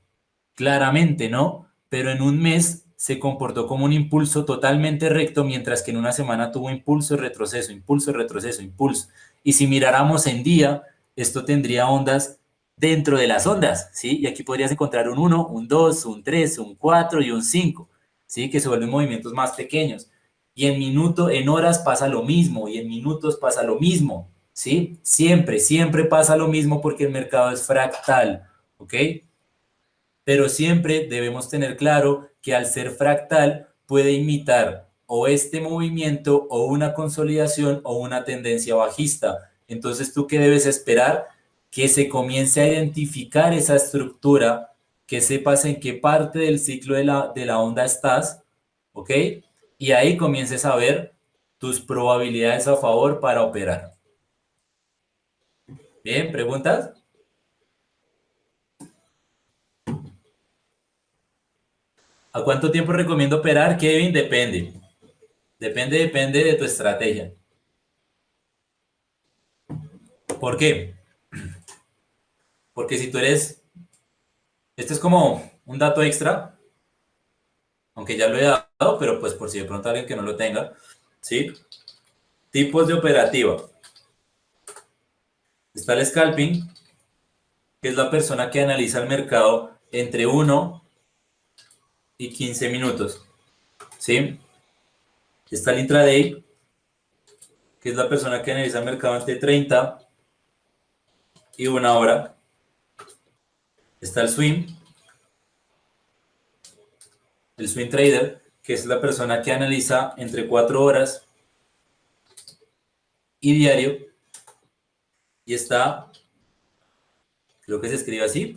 Claramente no, pero en un mes se comportó como un impulso totalmente recto, mientras que en una semana tuvo impulso, retroceso, impulso, retroceso, impulso. Y si miráramos en día, esto tendría ondas dentro de las ondas, ¿sí? Y aquí podrías encontrar un 1, un 2, un 3, un 4 y un 5, ¿sí? Que se vuelven movimientos más pequeños. Y en horas pasa lo mismo, y en minutos pasa lo mismo, ¿sí? Siempre, siempre pasa lo mismo porque el mercado es fractal, ¿ok? Pero siempre debemos tener claro que al ser fractal puede imitar o este movimiento o una consolidación o una tendencia bajista. Entonces, ¿tú qué debes esperar? Que se comience a identificar esa estructura, que sepas en qué parte del ciclo de la onda estás, ¿ok? Y ahí comiences a ver tus probabilidades a favor para operar. Bien, ¿preguntas? ¿A cuánto tiempo recomiendo operar, Kevin? Depende. Depende de tu estrategia. ¿Por qué? Porque si tú eres, esto es como un dato extra, aunque ya lo he dado, pero pues por si de pronto alguien que no lo tenga, ¿sí? Tipos de operativa. Está el scalping, que es la persona que analiza el mercado entre 1 y 15 minutos, ¿sí? Está el intraday, que es la persona que analiza el mercado entre 30 y 1 hora. Está el swing trader, que es la persona que analiza entre 4 horas y diario. Y está, creo que se escribe así,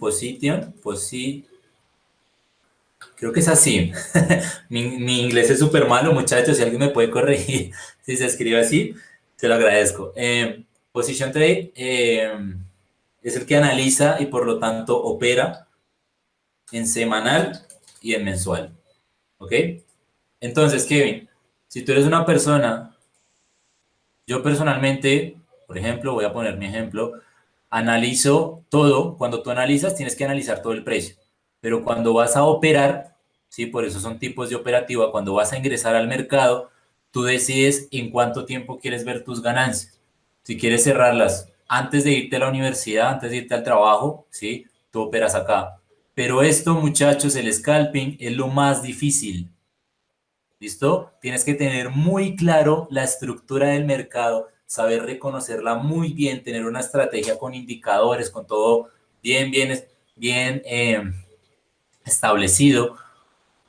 creo que es así. mi inglés es súper malo, muchachos, si alguien me puede corregir si se escribe así, se lo agradezco. Position Trade es el que analiza y por lo tanto opera en semanal y en mensual. ¿Ok? Entonces, Kevin, si tú eres una persona, yo personalmente, por ejemplo, voy a poner mi ejemplo, analizo todo. Cuando tú analizas, tienes que analizar todo el precio. Pero cuando vas a operar, ¿sí? Por eso son tipos de operativa, cuando vas a ingresar al mercado, tú decides en cuánto tiempo quieres ver tus ganancias. Si quieres cerrarlas antes de irte a la universidad, antes de irte al trabajo, ¿sí? Tú operas acá. Pero esto, muchachos, el scalping es lo más difícil. ¿Listo? Tienes que tener muy claro la estructura del mercado, saber reconocerla muy bien, tener una estrategia con indicadores, con todo bien establecido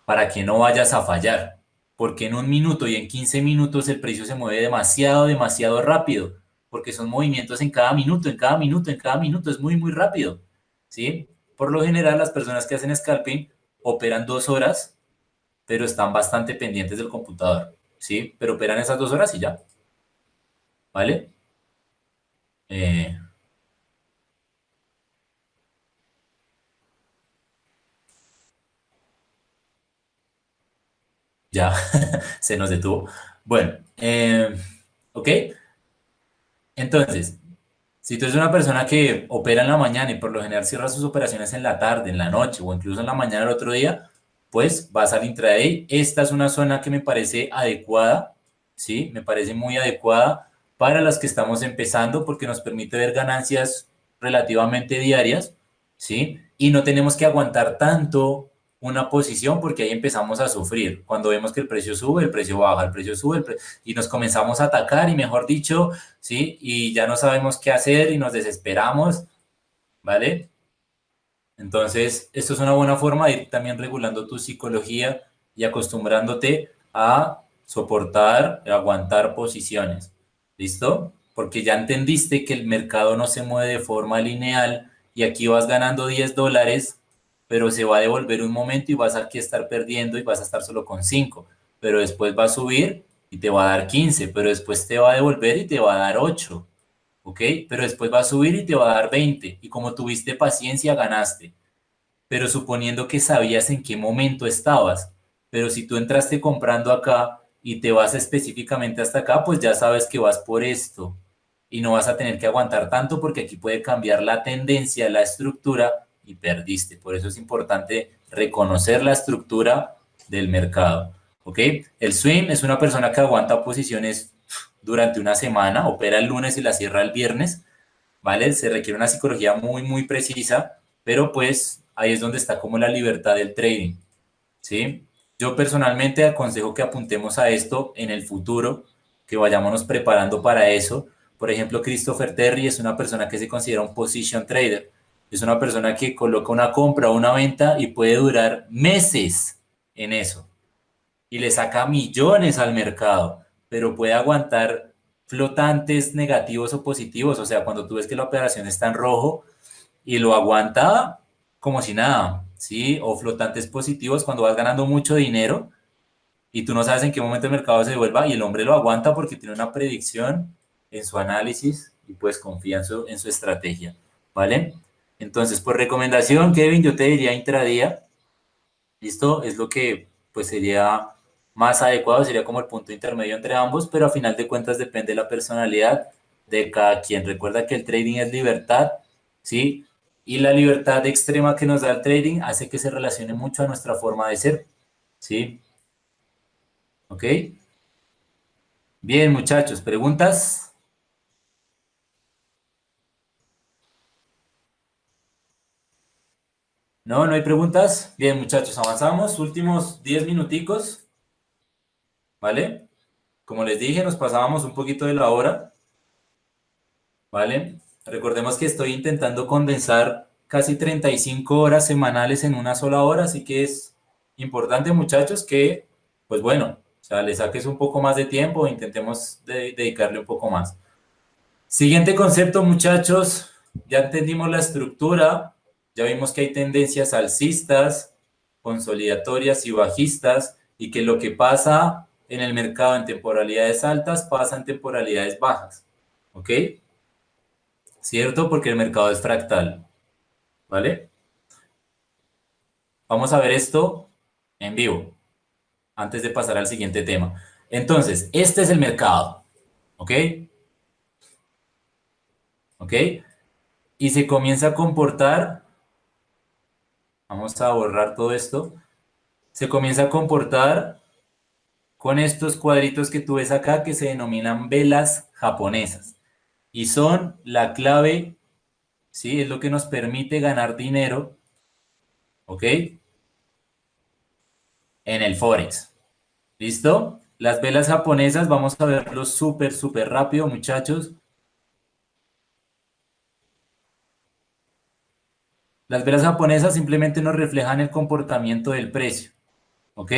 para que no vayas a fallar. Porque en 1 minuto y en 15 minutos el precio se mueve demasiado rápido. Porque son movimientos en cada minuto, en cada minuto, en cada minuto. Es muy rápido. ¿Sí? Por lo general, las personas que hacen scalping operan 2 horas pero están bastante pendientes del computador, ¿sí? Pero operan esas 2 horas y ya, ¿vale? Eh, ya, se nos detuvo. Bueno, ok, entonces, si tú eres una persona que opera en la mañana y por lo general cierra sus operaciones en la tarde, en la noche o incluso en la mañana del otro día, pues vas al intraday. Esta es una zona que me parece adecuada, ¿sí? Me parece muy adecuada para las que estamos empezando porque nos permite ver ganancias relativamente diarias, ¿sí? Y no tenemos que aguantar tanto una posición porque ahí empezamos a sufrir. Cuando vemos que el precio sube, el precio baja, el precio sube, y nos comenzamos a atacar y mejor dicho, ¿sí? Y ya no sabemos qué hacer y nos desesperamos, ¿vale? Entonces, esto es una buena forma de ir también regulando tu psicología y acostumbrándote a soportar, aguantar posiciones. ¿Listo? Porque ya entendiste que el mercado no se mueve de forma lineal y aquí vas ganando $10, pero se va a devolver un momento y vas a aquí estar perdiendo y vas a estar solo con 5, pero después va a subir y te va a dar 15, pero después te va a devolver y te va a dar 8. ¿Ok? Pero después va a subir y te va a dar 20. Y como tuviste paciencia, ganaste. Pero suponiendo que sabías en qué momento estabas. Pero si tú entraste comprando acá y te vas específicamente hasta acá, pues ya sabes que vas por esto. Y no vas a tener que aguantar tanto porque aquí puede cambiar la tendencia, la estructura y perdiste. Por eso es importante reconocer la estructura del mercado. ¿Ok? El swing es una persona que aguanta posiciones durante una semana, opera el lunes y la cierra el viernes, ¿vale? Se requiere una psicología muy precisa, pero pues ahí es donde está como la libertad del trading, ¿sí? Yo personalmente aconsejo que apuntemos a esto en el futuro, que vayámonos preparando para eso. Por ejemplo, Christopher Terry es una persona que se considera un position trader. Es una persona que coloca una compra o una venta y puede durar meses en eso. y le saca millones al mercado, pero puede aguantar flotantes negativos o positivos. O sea, cuando tú ves que la operación está en rojo y lo aguanta como si nada, ¿sí? O flotantes positivos cuando vas ganando mucho dinero y tú no sabes en qué momento el mercado se devuelva y el hombre lo aguanta porque tiene una predicción en su análisis y pues confía en su estrategia, ¿vale? Entonces, por recomendación, Kevin, yo te diría intradía. ¿Listo? Es lo que pues sería más adecuado, sería como el punto intermedio entre ambos, pero a final de cuentas depende de la personalidad de cada quien. Recuerda que el trading es libertad, ¿sí? Y la libertad extrema que nos da el trading hace que se relacione mucho a nuestra forma de ser, ¿sí? ¿Ok? Bien, muchachos, ¿preguntas? No, no hay preguntas. Bien, muchachos, avanzamos. Últimos 10 minuticos, ¿vale? Como les dije, nos pasábamos un poquito de la hora. ¿Vale? Recordemos que estoy intentando condensar casi 35 horas semanales en una sola hora, así que es importante, muchachos, que, pues bueno, o sea, le saques un poco más de tiempo e intentemos dedicarle un poco más. Siguiente concepto, muchachos, ya entendimos la estructura, ya vimos que hay tendencias alcistas, consolidatorias y bajistas, y que lo que pasa en el mercado en temporalidades altas pasa en temporalidades bajas, ¿ok? ¿Cierto? Porque el mercado es fractal, ¿vale? Vamos a ver esto en vivo, antes de pasar al siguiente tema. Entonces, este es el mercado, ¿ok? ¿Ok? Y se comienza a comportar, vamos a borrar todo esto, se comienza a comportar con estos cuadritos que tú ves acá que se denominan velas japonesas. Y son la clave, ¿sí? Es lo que nos permite ganar dinero, ¿ok? En el Forex. ¿Listo? Las velas japonesas, vamos a verlo súper, súper rápido, muchachos. Las velas japonesas simplemente nos reflejan el comportamiento del precio, ¿ok?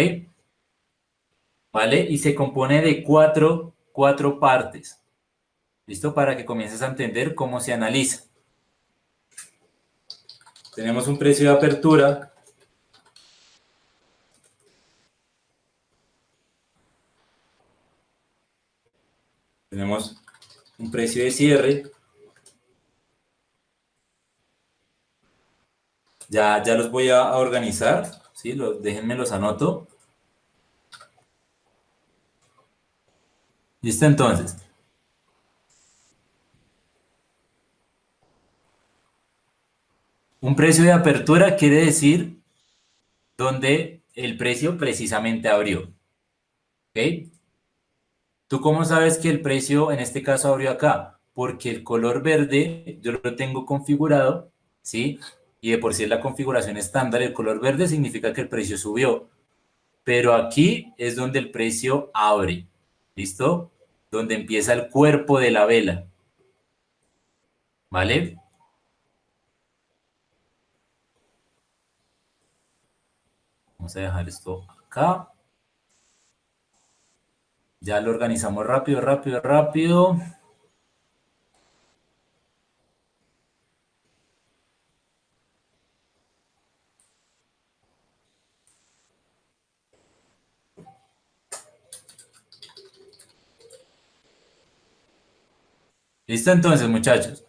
¿Vale? Y se compone de cuatro partes, ¿listo? Para que comiences a entender cómo se analiza. Tenemos un precio de apertura, tenemos un precio de cierre, ya los voy a organizar, ¿sí? Déjenme los anoto. ¿Listo? Entonces, un precio de apertura quiere decir donde el precio precisamente abrió, ¿ok? ¿Tú cómo sabes que el precio en este caso abrió acá? Porque el color verde yo lo tengo configurado, ¿sí? Y de por sí es la configuración estándar, el color verde significa que el precio subió. Pero aquí es donde el precio abre, ¿listo? Donde empieza el cuerpo de la vela, ¿vale? Vamos a dejar esto acá. Ya lo organizamos rápido, rápido, rápido. ¿Listo? Entonces, muchachos,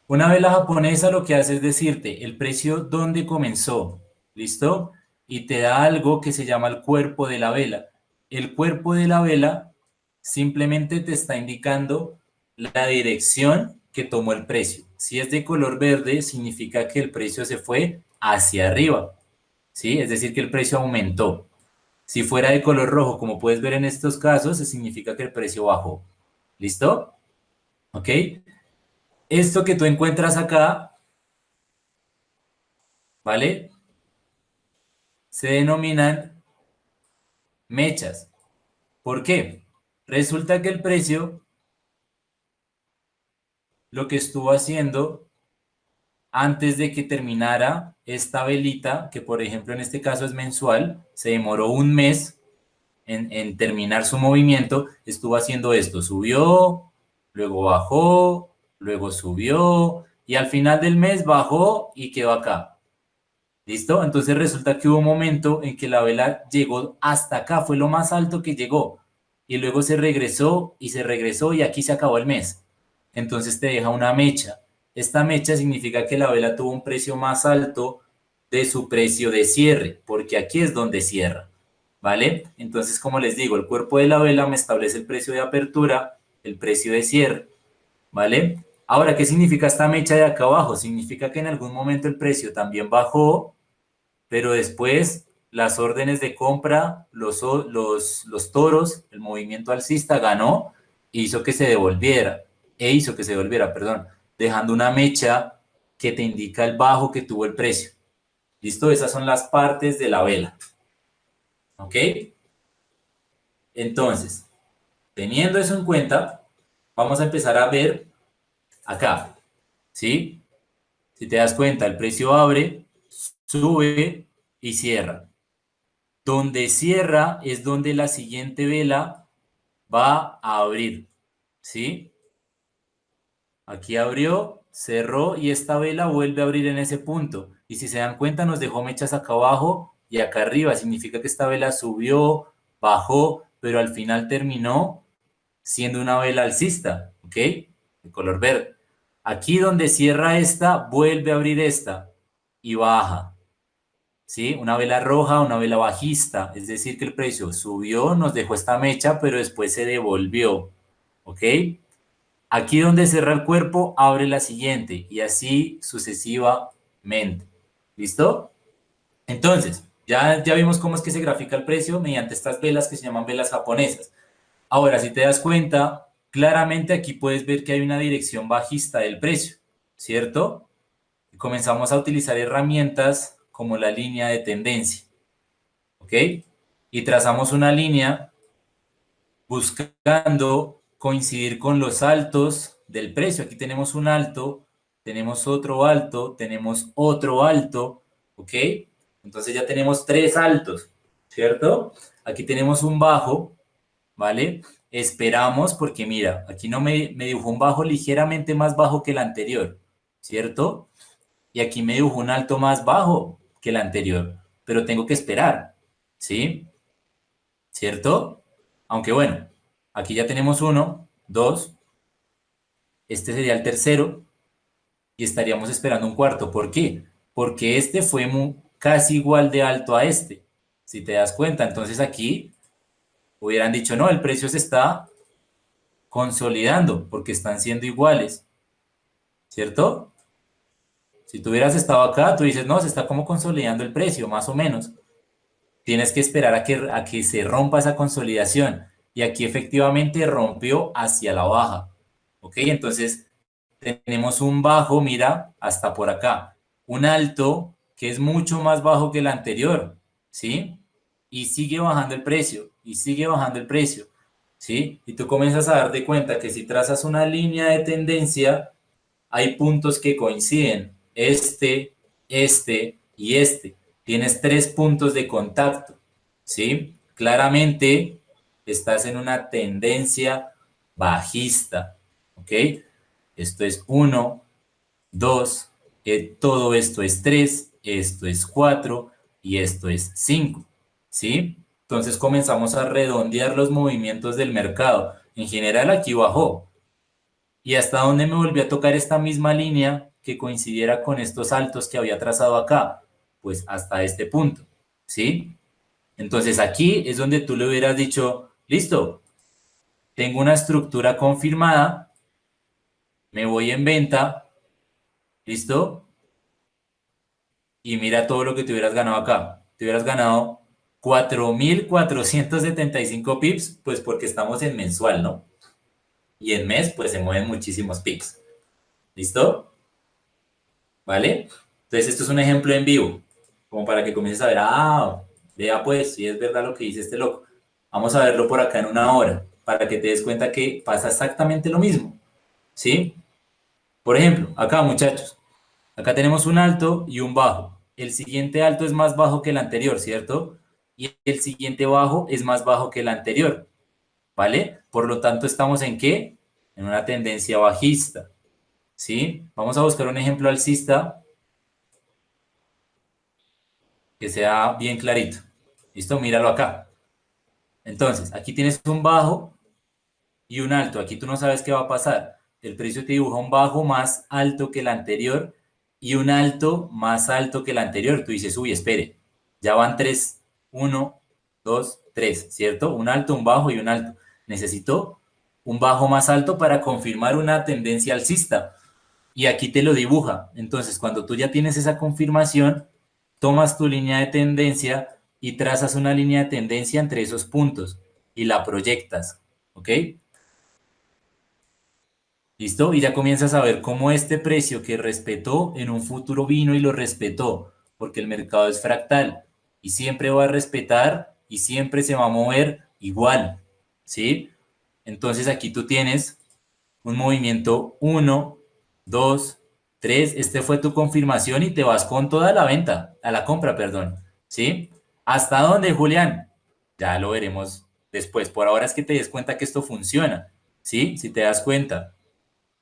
una vela japonesa lo que hace es decirte el precio donde comenzó, ¿listo? Y te da algo que se llama el cuerpo de la vela. El cuerpo de la vela simplemente te está indicando la dirección que tomó el precio. Si es de color verde, significa que el precio se fue hacia arriba, ¿sí? Es decir, que el precio aumentó. Si fuera de color rojo, como puedes ver en estos casos, significa que el precio bajó. ¿Listo? ¿Ok? Esto que tú encuentras acá, ¿vale? Se denominan mechas. ¿Por qué? Resulta que el precio lo que estuvo haciendo antes de que terminara esta velita, que por ejemplo en este caso es mensual, se demoró un mes, en terminar su movimiento, estuvo haciendo esto, subió, luego bajó, luego subió, y al final del mes bajó y quedó acá. ¿Listo? Entonces resulta que hubo un momento en que la vela llegó hasta acá, fue lo más alto que llegó, y luego se regresó y aquí se acabó el mes. Entonces te deja una mecha. Esta mecha significa que la vela tuvo un precio más alto de su precio de cierre, porque aquí es donde cierra, ¿vale? Entonces, como les digo, el cuerpo de la vela me establece el precio de apertura, el precio de cierre, ¿vale? Ahora, ¿qué significa esta mecha de acá abajo? Significa que en algún momento el precio también bajó, pero después las órdenes de compra, los toros, el movimiento alcista ganó e hizo que se devolviera, perdón, dejando una mecha que te indica el bajo que tuvo el precio. ¿Listo? Esas son las partes de la vela. ¿Ok? Entonces, teniendo eso en cuenta, vamos a empezar a ver acá, ¿sí? Si te das cuenta, el precio abre, sube y cierra. Donde cierra es donde la siguiente vela va a abrir, ¿sí? Aquí abrió, cerró y esta vela vuelve a abrir en ese punto. Y si se dan cuenta, nos dejó mechas acá abajo y acá arriba. Significa que esta vela subió, bajó, pero al final terminó siendo una vela alcista, ¿ok? De color verde. Aquí donde cierra esta, vuelve a abrir esta y baja. ¿Sí? Una vela roja, una vela bajista, es decir, que el precio subió, nos dejó esta mecha, pero después se devolvió, ¿ok? Aquí donde cierra el cuerpo, abre la siguiente y así sucesivamente, ¿listo? Entonces, ya vimos cómo es que se grafica el precio mediante estas velas que se llaman velas japonesas. Ahora, si te das cuenta, claramente aquí puedes ver que hay una dirección bajista del precio, ¿cierto? Y comenzamos a utilizar herramientas como la línea de tendencia. ¿Ok? Y trazamos una línea buscando coincidir con los altos del precio. Aquí tenemos un alto, tenemos otro alto, tenemos otro alto, ¿ok? Entonces ya tenemos tres altos, ¿cierto? Aquí tenemos un bajo, ¿vale? Esperamos porque mira, aquí no me dibujó un bajo ligeramente más bajo que el anterior, ¿cierto? Y aquí me dibujó un alto más bajo que el anterior, pero tengo que esperar, ¿sí? ¿Cierto? Aunque bueno, aquí ya tenemos uno, dos, este sería el tercero y estaríamos esperando un cuarto. ¿Por qué? Porque este fue casi igual de alto a este, si te das cuenta. Entonces aquí hubieran dicho, no, el precio se está consolidando porque están siendo iguales, ¿cierto? Si tú hubieras estado acá, tú dices, no, se está como consolidando el precio, más o menos. Tienes que esperar a que se rompa esa consolidación. Y aquí efectivamente rompió hacia la baja. ¿Ok? Entonces tenemos un bajo, mira, hasta por acá. Un alto que es mucho más bajo que el anterior. ¿Sí? Y sigue bajando el precio. Y sigue bajando el precio. ¿Sí? Y tú comienzas a darte cuenta que si trazas una línea de tendencia, hay puntos que coinciden. Este y este. Tienes tres puntos de contacto, ¿sí? Claramente estás en una tendencia bajista, ¿ok? Esto es 1, 2, todo esto es 3, esto es 4 y esto es 5, ¿sí? Entonces comenzamos a redondear los movimientos del mercado. En general aquí bajó, ¿y hasta dónde me volvió a tocar esta misma línea que coincidiera con estos altos que había trazado acá? Pues hasta este punto, ¿sí? Entonces aquí es donde tú le hubieras dicho, listo, tengo una estructura confirmada, me voy en venta, ¿listo? Y mira todo lo que te hubieras ganado acá. Te hubieras ganado 4.475 pips, pues porque estamos en mensual, ¿no? Y en mes, pues se mueven muchísimos pips. ¿Listo? ¿Vale? Entonces, esto es un ejemplo en vivo, como para que comiences a ver, vea pues, si es verdad lo que dice este loco. Vamos a verlo por acá en una hora, para que te des cuenta que pasa exactamente lo mismo, ¿sí? Por ejemplo, acá muchachos, acá tenemos un alto y un bajo. El siguiente alto es más bajo que el anterior, ¿cierto? y el siguiente bajo es más bajo que el anterior, ¿vale? Por lo tanto, ¿estamos en qué? En una tendencia bajista, ¿sí? Vamos a buscar un ejemplo alcista que sea bien clarito. ¿Listo? Míralo acá. Entonces, aquí tienes un bajo y un alto. Aquí tú no sabes qué va a pasar. El precio te dibuja un bajo más alto que el anterior y un alto más alto que el anterior. Tú dices, uy, espere, ya van tres, uno, dos, tres, ¿cierto? Un alto, un bajo y un alto. Necesito un bajo más alto para confirmar una tendencia alcista. Y aquí te lo dibuja. Entonces, cuando tú ya tienes esa confirmación, tomas tu línea de tendencia y trazas una línea de tendencia entre esos puntos y la proyectas. ¿Ok? ¿Listo? Y ya comienzas a ver cómo este precio que respetó en un futuro vino y lo respetó, porque el mercado es fractal y siempre va a respetar y siempre se va a mover igual, ¿sí? Entonces aquí tú tienes un movimiento uno, 2, 3. Este fue tu confirmación y te vas con toda la venta, a la compra, perdón, ¿sí? ¿Hasta dónde, Julián? Ya lo veremos después. Por ahora es que te des cuenta que esto funciona, ¿sí? Si te das cuenta.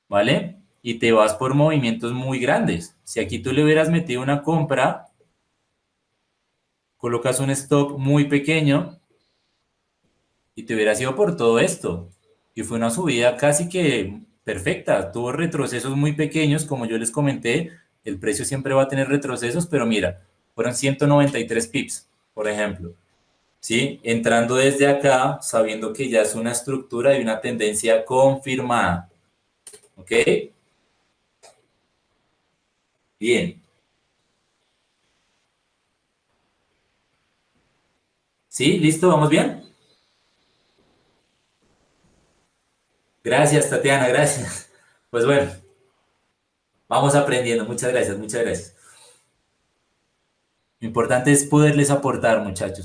¿Vale? Y te vas por movimientos muy grandes. Si aquí tú le hubieras metido una compra, colocas un stop muy pequeño y te hubieras ido por todo esto. Y fue una subida casi que perfecta. Tuvo retrocesos muy pequeños, como yo les comenté. El precio siempre va a tener retrocesos, pero mira, fueron 193 pips, por ejemplo. ¿Sí? Entrando desde acá, sabiendo que ya es una estructura y una tendencia confirmada. ¿Ok? Bien. ¿Sí? ¿Listo? ¿Vamos bien? Gracias, Tatiana, gracias. Pues bueno, vamos aprendiendo. Muchas gracias, muchas gracias. Lo importante es poderles aportar, muchachos.